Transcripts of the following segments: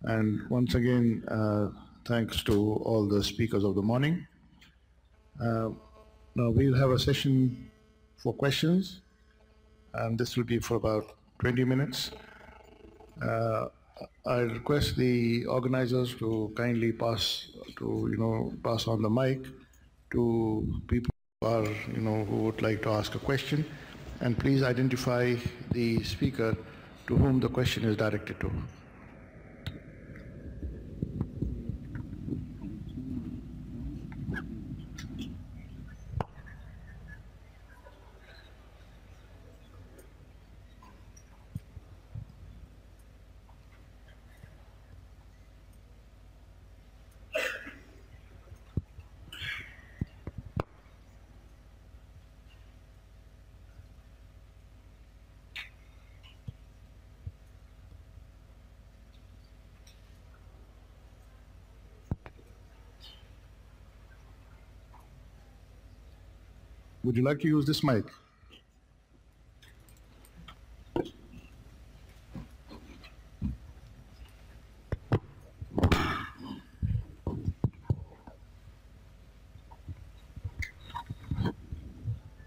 And once again, thanks to all the speakers of the morning. Now we'll have a session for questions, and this will be for about 20 minutes. I request the organizers to kindly pass on the mic to people who are, who would like to ask a question, and please identify the speaker to whom the question is directed to. Would you like to use this mic?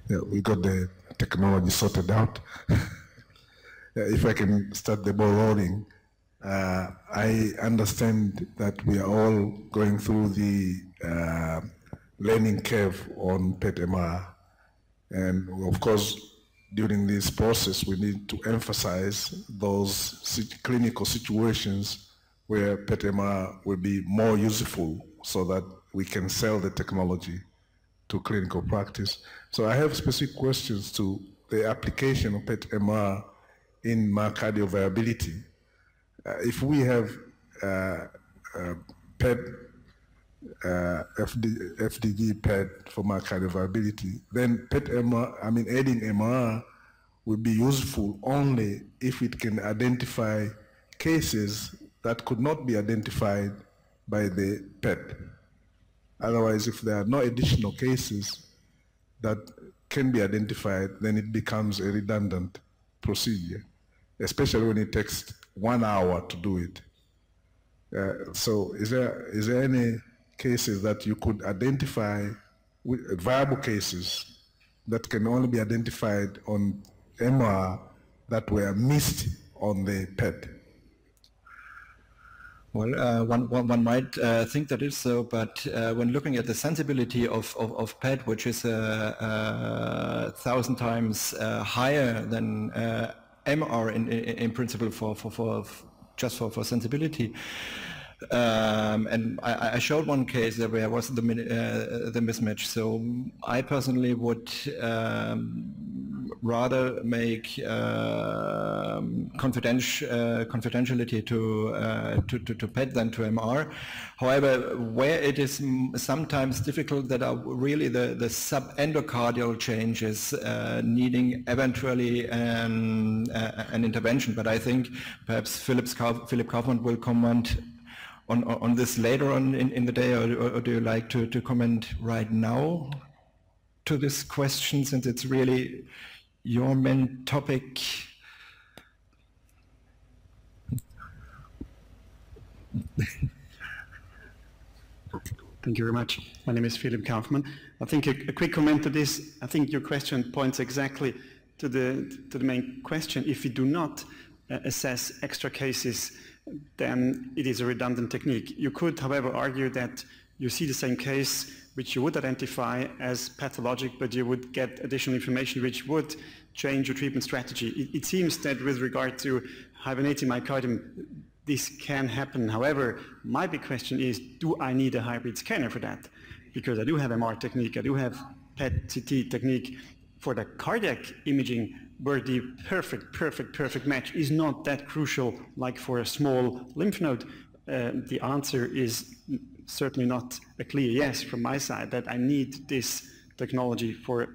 Yeah, we got the technology sorted out. If I can start the ball rolling, I understand that we are all going through the learning curve on PET-MR. And of course, during this process, we need to emphasize those clinical situations where PET-MR will be more useful so that we can sell the technology to clinical practice. So I have specific questions to the application of PET-MR in myocardial viability. If we have PET, FDG PET for myocardial viability, then PET-MR, adding MR will be useful only if it can identify cases that could not be identified by the PET. Otherwise, if there are no additional cases that can be identified, then it becomes a redundant procedure, especially when it takes 1 hour to do it. So is there any cases that you could identify, viable cases that can only be identified on MR that were missed on the PET? Well, one might think that is so, but when looking at the sensibility of PET, which is 1,000 times higher than MR in principle for sensibility, and I showed one case where there was the mismatch. So I personally would rather make confidentiality to PET than to MR. However, where it is sometimes difficult, that are really the subendocardial changes needing eventually an intervention. But I think perhaps Philip Kaufmann will comment on this later on in the day, or do you like to comment right now to this question, since it's really your main topic? Thank you very much. My name is Philip Kaufmann. I think a quick comment to this. I think your question points exactly to the main question. If we do not assess extra cases, then it is a redundant technique. You could, however, argue that you see the same case which you would identify as pathologic, but you would get additional information which would change your treatment strategy. It seems that with regard to hibernating myocardium, this can happen. However, my big question is, do I need a hybrid scanner for that? Because I do have MR technique, I do have PET-CT technique. For the cardiac imaging, where the perfect match is not that crucial like for a small lymph node, the answer is certainly not a clear yes from my side, that I need this technology for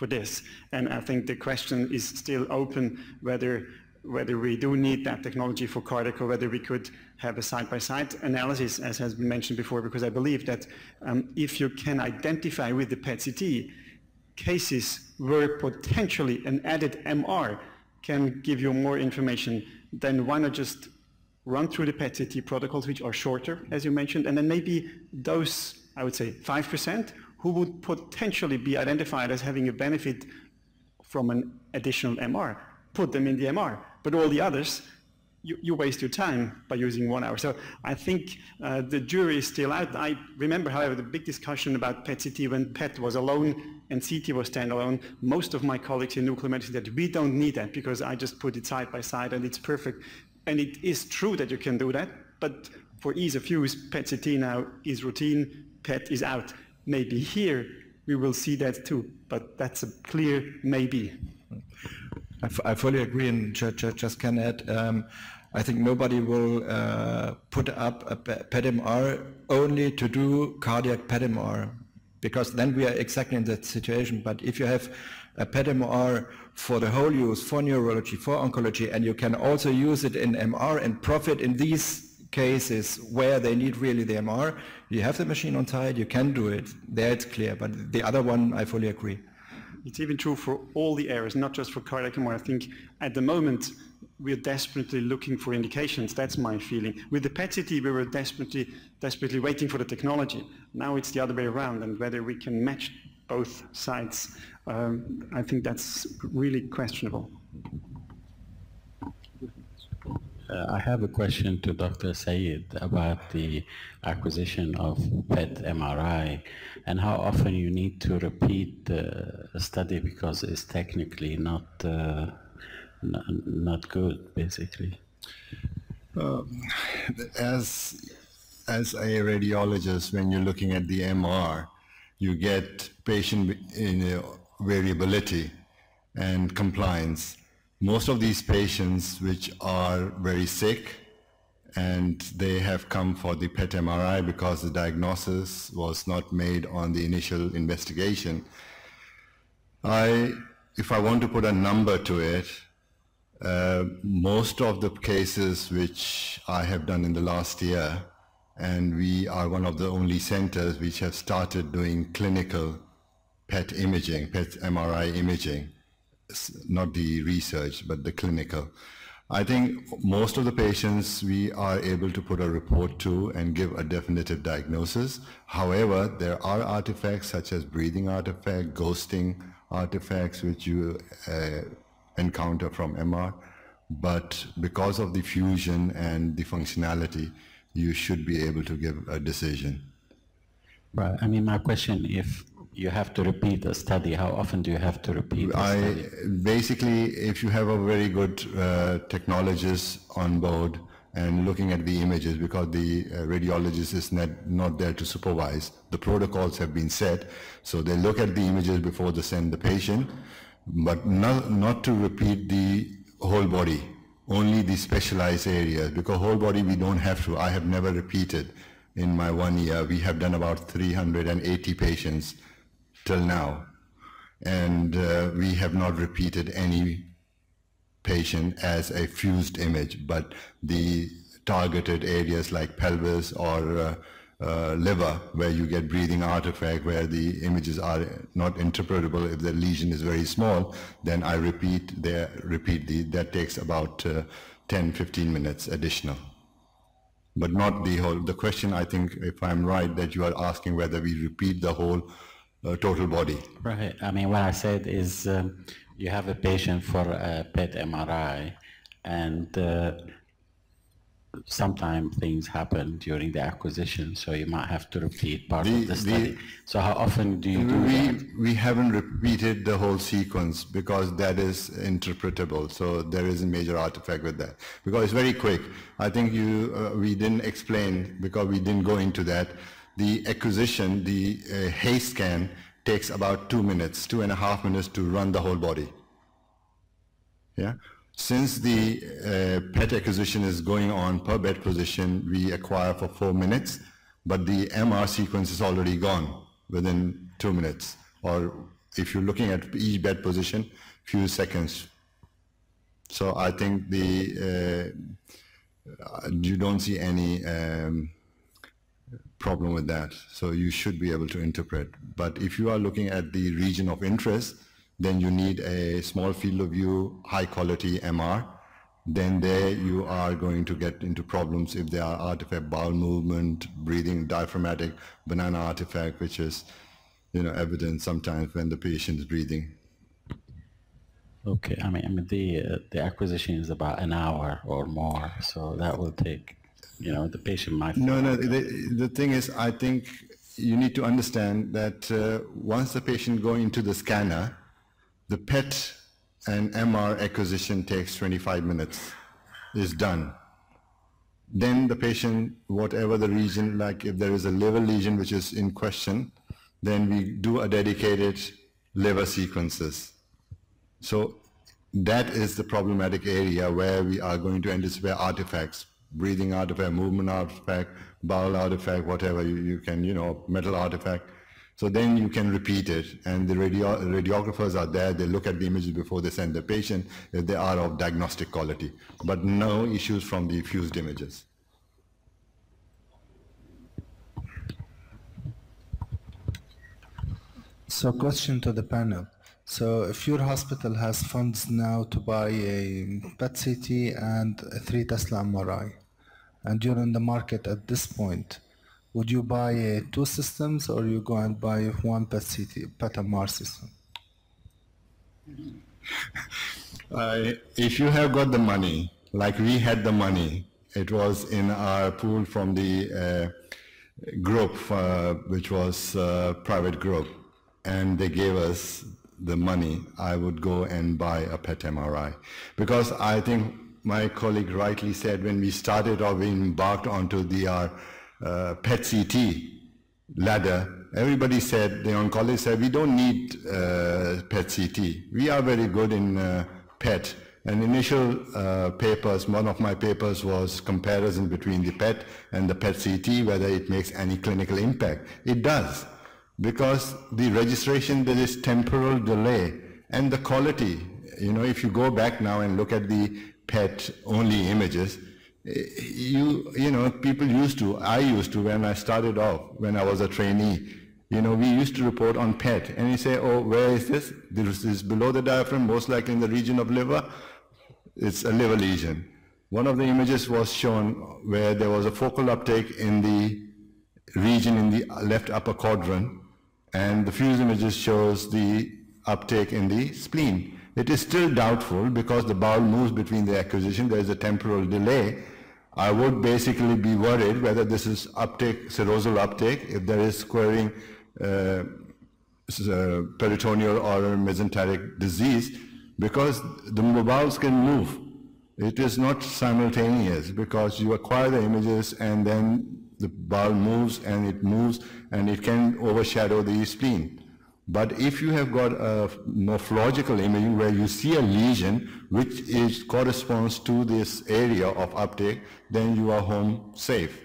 this. And I think the question is still open whether we do need that technology for cardiac, or whether we could have a side-by-side analysis, as has been mentioned before, because I believe that if you can identify with the PET-CT cases where potentially an added MR can give you more information, then why not just run through the PET-CT protocols, which are shorter, as you mentioned, and then maybe those, I would say, 5% who would potentially be identified as having a benefit from an additional MR, put them in the MR. But all the others, you waste your time by using 1 hour. So I think the jury is still out. I remember, however, the big discussion about PET-CT when PET was alone and CT was standalone. Most of my colleagues in nuclear medicine said, we don't need that because I just put it side by side and it's perfect. And it is true that you can do that, but for ease of use, PET-CT now is routine, PET is out. Maybe here we will see that too, but that's a clear maybe. I fully agree, and just can add, I think nobody will put up a PET-MR only to do cardiac PET-MR, because then we are exactly in that situation. But if you have a PET-MR for the whole use, for neurology, for oncology, and you can also use it in MR and profit in these cases where they need really the MR, you have the machine on site, you can do it. There it's clear, but the other one, I fully agree. It's even true for all the areas, not just for cardiac MR. I think at the moment we're desperately looking for indications. That's my feeling. With the PET-CT, we were desperately waiting for the technology. Now it's the other way around, and whether we can match both sides, I think that's really questionable. I have a question to Dr. Sayed about the acquisition of PET MRI and how often you need to repeat the study because it's technically not good, basically. As a radiologist, when you're looking at the MR, you get patient variability and compliance. Most of these patients which are very sick and they have come for the PET MRI because the diagnosis was not made on the initial investigation. If I want to put a number to it, most of the cases which I have done in the last year, and we are one of the only centers which have started doing clinical PET imaging, PET MRI imaging, not the research, but the clinical. I think most of the patients we are able to put a report to and give a definitive diagnosis. However, there are artifacts such as breathing artifact, ghosting artifacts which you encounter from MR, but because of the fusion and the functionality, you should be able to give a decision. Right. I mean, my question, if you have to repeat a study, how often do you have to repeat a study? Basically, if you have a very good technologist on board and looking at the images, because the radiologist is not there to supervise, the protocols have been set, so they look at the images before they send the patient, but not to repeat the whole body, only the specialized areas, because whole body we don't have to. I have never repeated. In my 1 year, we have done about 380 patients till now, and we have not repeated any patient as a fused image, but the targeted areas like pelvis or liver, where you get breathing artifact, where the images are not interpretable. If the lesion is very small, then I repeat that takes about 10-15 minutes additional. But not the whole. The question, I think, if I'm right, that you are asking whether we repeat the whole total body. Right. I mean, what I said is you have a patient for a PET MRI, and sometimes things happen during the acquisition, so you might have to repeat part of the study. So how often do you do that? We haven't repeated the whole sequence because that is interpretable, so there is a major artifact with that. Because it's very quick. I think we didn't explain, because we didn't go into that. The acquisition, the haste scan, takes about 2 minutes, 2.5 minutes to run the whole body. Yeah. Since the PET acquisition is going on per bed position, we acquire for 4 minutes, but the MR sequence is already gone within 2 minutes. Or if you're looking at each bed position, few seconds. So I think you don't see any problem with that. So you should be able to interpret. But if you are looking at the region of interest, then you need a small field of view, high quality MR then there you are going to get into problems if there are artifact, bowel movement, breathing, diaphragmatic, banana artifact, which is, evident sometimes when the patient is breathing. Okay, I mean the acquisition is about an hour or more, so that will take, the patient might... No, the thing is, I think you need to understand that once the patient go into the scanner, the PET and MR acquisition takes 25 minutes, is done. Then the patient, whatever the region, like if there is a liver lesion which is in question, then we do a dedicated liver sequences. So that is the problematic area where we are going to anticipate artifacts, breathing artifact, movement artifact, bowel artifact, whatever you can, metal artifact. So then you can repeat it, and the radiographers are there, they look at the images before they send the patient if they are of diagnostic quality, but no issues from the fused images. So question to the panel. So if your hospital has funds now to buy a PET-CT and a 3 Tesla MRI, and you're in the market at this point, would you buy 2 systems, or you go and buy 1 PET-CT, PET-MR system? If you have got the money, like we had the money, it was in our pool from the group, which was a private group, and they gave us the money, I would go and buy a PET MRI. Because I think my colleague rightly said, when we started or we embarked onto the PET-CT ladder, everybody said, the oncologist said, we don't need PET-CT. We are very good in PET. And initial papers, one of my papers was comparison between the PET and the PET-CT, whether it makes any clinical impact. It does, because the registration, there is temporal delay, and the quality, if you go back now and look at the PET-only images, people I used to when I started off, when I was a trainee, we used to report on PET, and you say, oh, where is this? This is below the diaphragm, most likely in the region of liver. It's a liver lesion. One of the images was shown where there was a focal uptake in the region in the left upper quadrant, and the fused images shows the uptake in the spleen. It is still doubtful because the bowel moves between the acquisition, there is a temporal delay. I would basically be worried whether this is uptake, serosal uptake, if there is squaring peritoneal or mesenteric disease, because the bowels can move. It is not simultaneous, because you acquire the images and then the bowel moves and it can overshadow the spleen. But if you have got a morphological imaging where you see a lesion which corresponds to this area of uptake, then you are home safe.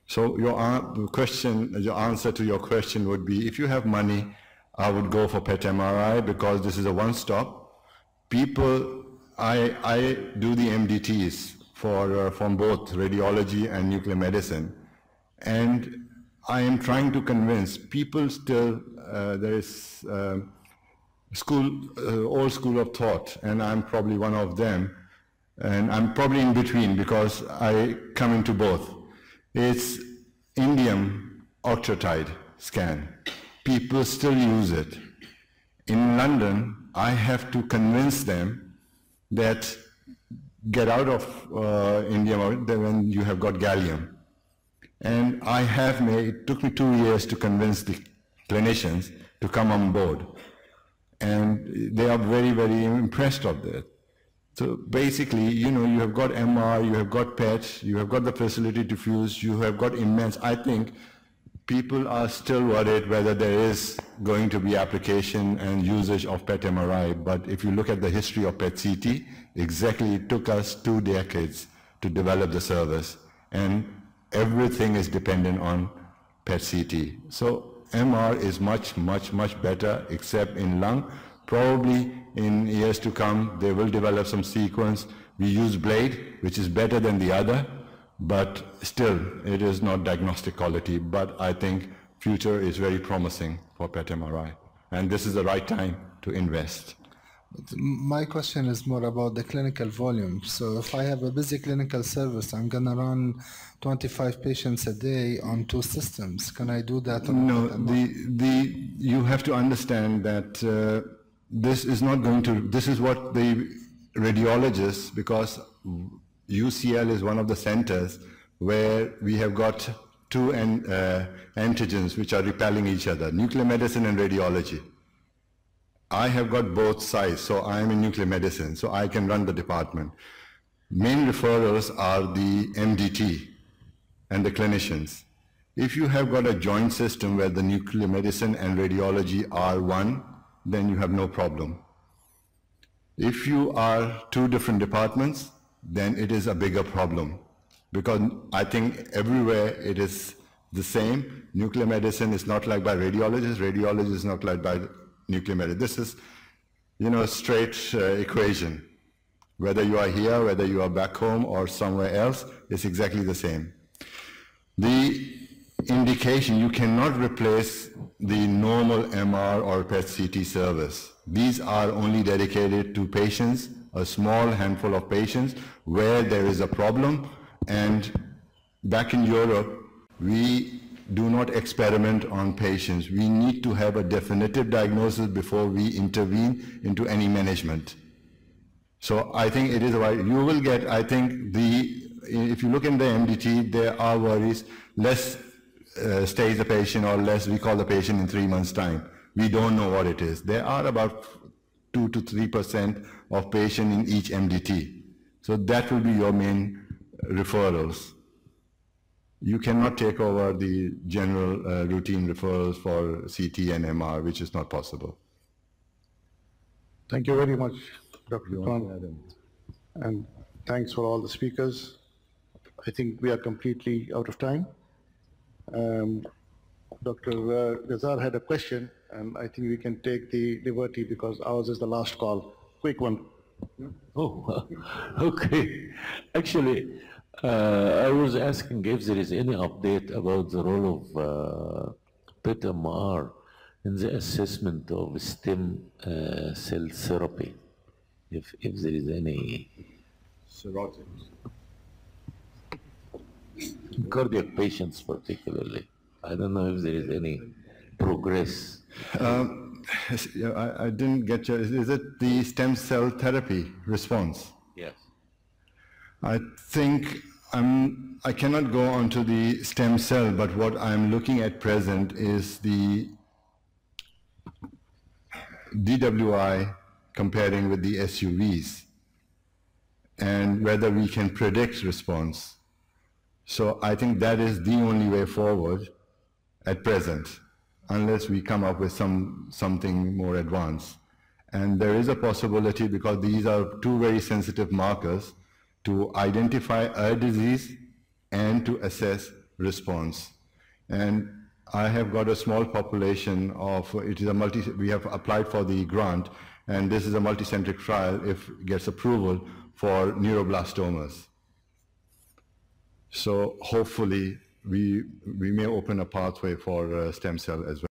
So your answer to your question would be, if you have money, I would go for PET MRI, because this is a one-stop. I do the MDTs from both radiology and nuclear medicine, and I am trying to convince people still. There is old school of thought, and I'm probably one of them, and I'm probably in between because I come into both. It's indium octreotide scan. People still use it. In London, I have to convince them that get out of indium when you have got gallium. And it took me 2 years to convince the clinicians to come on board. And they are very, very impressed of that. So basically, you have got MR, you have got PET, you have got the facility to fuse, you have got immense. I think people are still worried whether there is going to be application and usage of PET MRI. But if you look at the history of PET-CT, exactly it took us 2 decades to develop the service. And everything is dependent on PET-CT. So MR is much, much, much better, except in lung. Probably in years to come, they will develop some sequence. We use Blade, which is better than the other, but still, it is not diagnostic quality. But I think future is very promising for PET MRI, and this is the right time to invest. My question is more about the clinical volume. So if I have a busy clinical service, I'm going to run 25 patients a day on 2 systems. Can I do that? No, you have to understand that this is not going to, this is what the radiologists, because UCL is one of the centers where we have got 2 antigens which are repelling each other, nuclear medicine and radiology. I have got both sides, so I am in nuclear medicine, so I can run the department. Main referrals are the MDT and the clinicians. If you have got a joint system where the nuclear medicine and radiology are one, then you have no problem. If you are 2 different departments, then it is a bigger problem, because I think everywhere it is the same. Nuclear medicine is not like by radiologists, radiology is not like by nuclear medicine. This is, a straight equation. Whether you are here, whether you are back home or somewhere else, it's exactly the same. The indication, you cannot replace the normal MR or PET-CT service. These are only dedicated to patients, a small handful of patients where there is a problem. And back in Europe, we do not experiment on patients. We need to have a definitive diagnosis before we intervene into any management. So I think it is right. You will get, I think, if you look in the MDT, there are worries, less stays the patient or less recall the patient in 3 months' time. We don't know what it is. There are about 2 to 3% of patient in each MDT. So that will be your main referrals. You cannot take over the general routine referrals for CT and MR, which is not possible. Thank you very much, Dr. Khan. And thanks for all the speakers. I think we are completely out of time. Dr. Ghazar had a question, and I think we can take the liberty because ours is the last call. Quick one. Oh, okay. Actually, I was asking if there is any update about the role of PET-MR in the assessment of stem cell therapy, if there is any. Cirrhotics. Cardiac patients particularly. I don't know if there is any progress. I didn't get your, is it the stem cell therapy response? Yes. I think I cannot go on to the stem cell, but what I'm looking at present is the DWI comparing with the SUVs and whether we can predict response. So I think that is the only way forward at present, unless we come up with something more advanced. And there is a possibility, because these are 2 very sensitive markers, to identify a disease and to assess response. And I have got a small population of, we have applied for the grant, and this is a multicentric trial if it gets approval for neuroblastomas. So hopefully we may open a pathway for stem cell as well.